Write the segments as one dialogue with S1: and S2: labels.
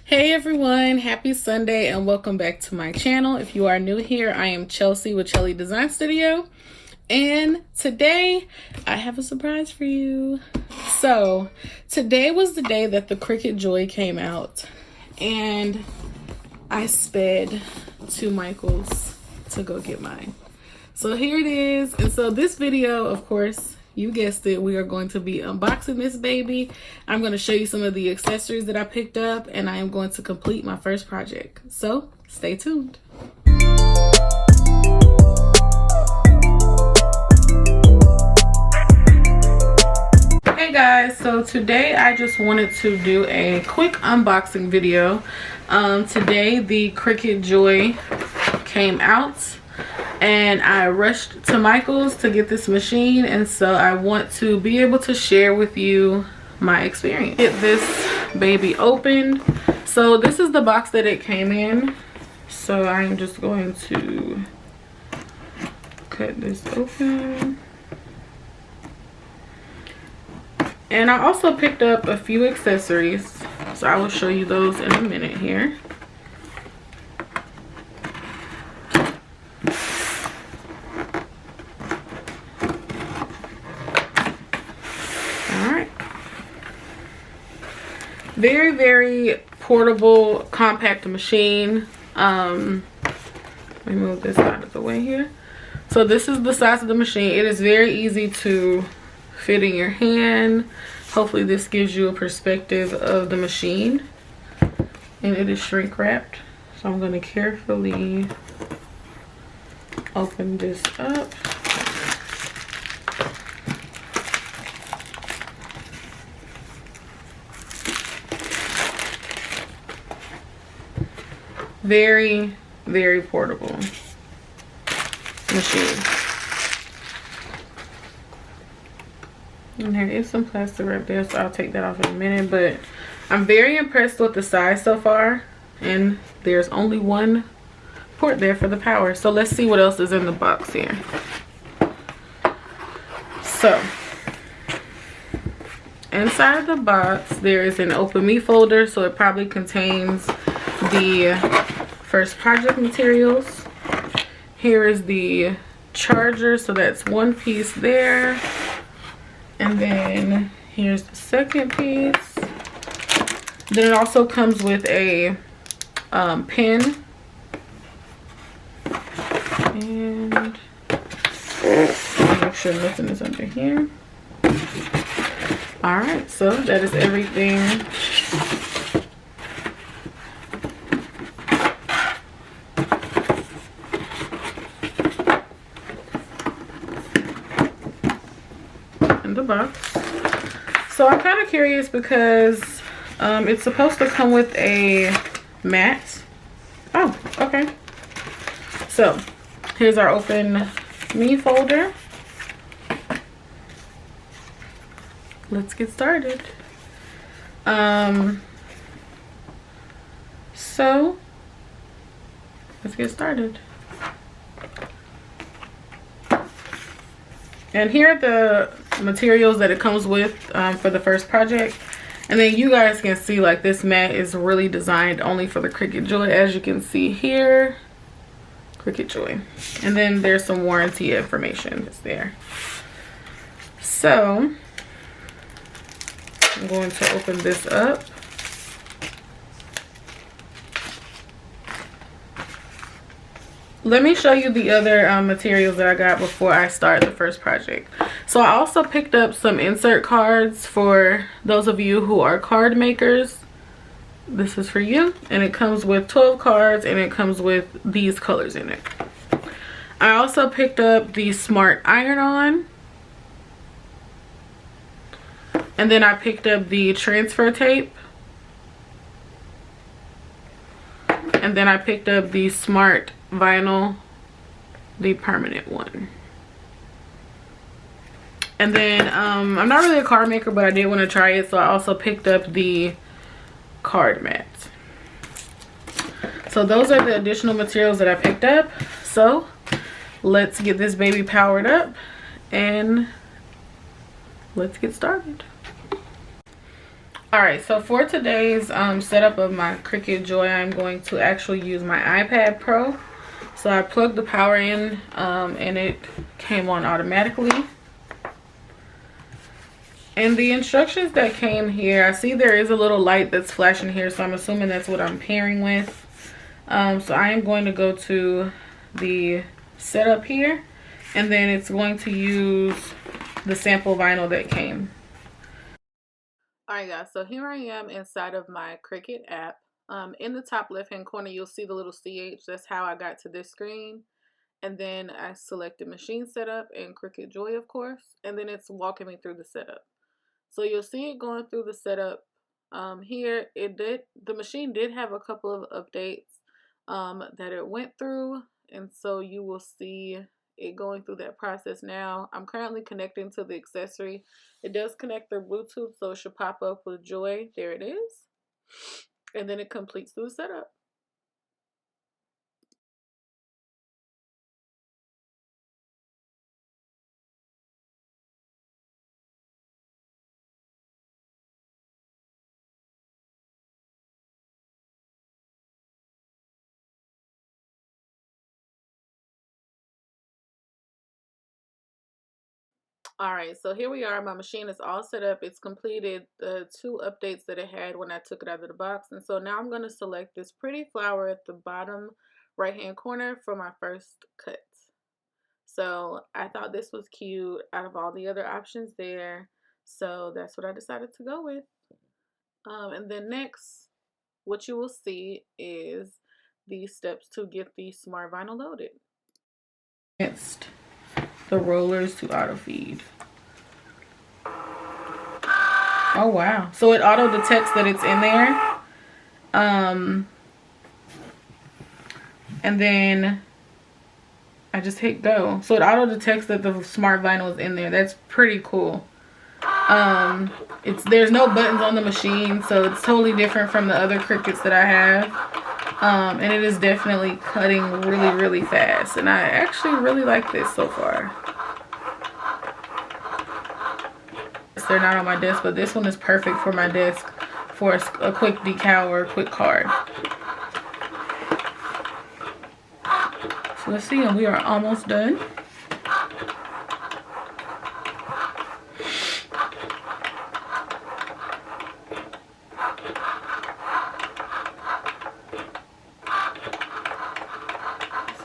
S1: Hey everyone, happy Sunday and welcome back to my channel. If you are new here, I am Chelsea with Chelly Design Studio, and today I have a surprise for you. So today was the day that the CricutJoy came out, and I sped to Michael's to go get mine. So here it is. And so this video, of course, you guessed it, we are going to be unboxing this baby. I'm going to show you some of the accessories that I picked up, and I am going to complete my first project. So stay tuned. Hey guys, so today I just wanted to do a quick unboxing video. Today the CricutJoy came out, and I rushed to Michael's to get this machine, and so I want to be able to share with you my experience. Get this baby opened. So this is the box that it came in. So I'm just going to cut this open. And I also picked up a few accessories, so I will show you those in a minute here. Very portable, compact machine. Let me move this out of the way here. So this is the size of the machine. It is very easy to fit in your hand. Hopefully this gives you a perspective of the machine. And it is shrink wrapped. So I'm going to carefully open this up. Very portable machine. And there is some plastic wrap there, so I'll take that off in a minute. But I'm very impressed with the size so far, and there's only one port there for the power. So let's see what else is in the box here. So inside the box there is an open me folder, so it probably contains the first project materials. Here is the charger, so that's one piece there, and then here's the second piece. Then it also comes with a pen, and make sure nothing is under here. All right, so that is everything. The box. So I'm kind of curious because it's supposed to come with a mat. Oh, okay. So here's our open me folder. Let's get started. So let's get started. And here are the materials that it comes with for the first project. And then you guys can see, like, this mat is really designed only for the CricutJoy, as you can see here. CricutJoy. And then there's some warranty information that's there. So I'm going to open this up. Let me show you the other materials that I got before I start the first project. So I also picked up some insert cards for those of you who are card makers. This is for you, and it comes with 12 cards, and it comes with these colors in it. I also picked up the Smart Iron-On, and then I picked up the transfer tape, and then I picked up the Smart Vinyl, the permanent one. And then I'm not really a card maker, but I did want to try it, so I also picked up the card mats. So those are the additional materials that I picked up. So let's get this baby powered up and let's get started. All right, so for today's setup of my CricutJoy, I'm going to actually use my iPad Pro. So I plugged the power in and it came on automatically. And the instructions that came here, I see there is a little light that's flashing here, so I'm assuming that's what I'm pairing with. So I am going to go to the setup here, and then it's going to use the sample vinyl that came. Alright guys, so here I am inside of my Cricut app. In the top left hand corner you'll see the little CH. That's how I got to this screen. And then I selected machine setup and CricutJoy, of course, and then it's walking me through the setup. So you'll see it going through the setup. Here the machine did have a couple of updates that it went through, and so you will see it going through that process now. I'm currently connecting to the accessory. It does connect through Bluetooth, so it should pop up with Joy. There it is. And then it completes through the setup. All right, so here we are. My machine is all set up. It's completed the 2 updates that it had when I took it out of the box. And so now I'm going to select this pretty flower at the bottom right-hand corner for my first cut. So I thought this was cute out of all the other options there. So that's what I decided to go with. And then next, what you will see is the steps to get the smart vinyl loaded. Next, the rollers to auto feed. Oh wow, so it auto detects that it's in there, and then I just hit go, so it auto detects that the smart vinyl is in there. That's pretty cool. There's no buttons on the machine, so it's totally different from the other Cricuts that I have, and it is definitely cutting really fast, and I actually really like this so far. They're not on my desk, but this one is perfect for my desk for a quick decal or a quick card. So let's see, and we are almost done.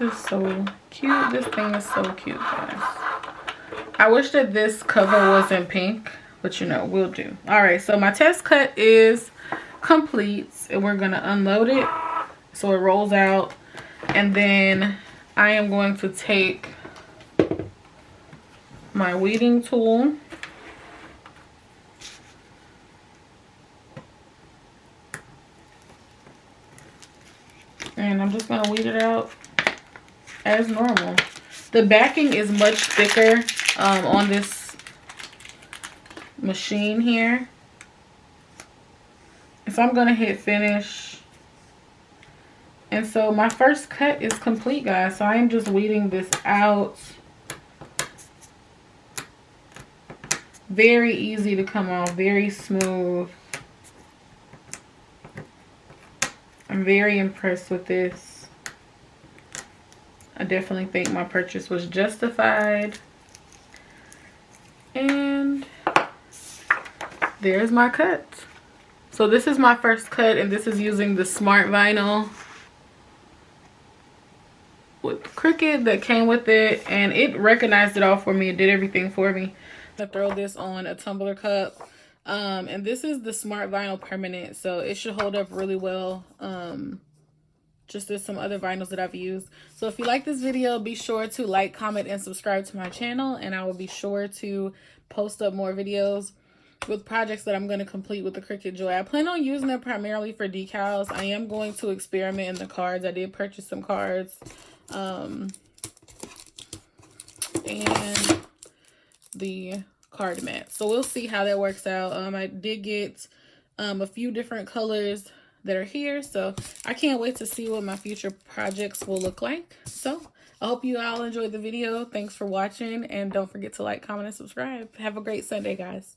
S1: This is so cute. This thing is so cute, guys. I wish that this cover wasn't pink, but you know, we'll do. All right, so my test cut is complete, and we're gonna unload it so it rolls out, and then I am going to take my weeding tool and I'm just gonna weed it out as normal. The backing is much thicker on this machine here, so I'm gonna hit finish, and so my first cut is complete, guys. So I am just weeding this out. Very easy to come off, very smooth. I'm very impressed with this. I definitely think my purchase was justified. And there's my cut. So this is my first cut, and this is using the smart vinyl with Cricut that came with it, and it recognized it all for me. It did everything for me. I throw this on a tumbler cup, and this is the smart vinyl permanent, so it should hold up really well. Just as some other vinyls that I've used. So if you like this video, be sure to like, comment, and subscribe to my channel, and I will be sure to post up more videos with projects that I'm going to complete with the CricutJoy. I plan on using it primarily for decals. I am going to experiment in the cards. I did purchase some cards, and the card mat. So we'll see how that works out. I did get a few different colors that are here, so I can't wait to see what my future projects will look like. So I hope you all enjoyed the video. Thanks for watching, and don't forget to like, comment, and subscribe. Have a great Sunday, guys.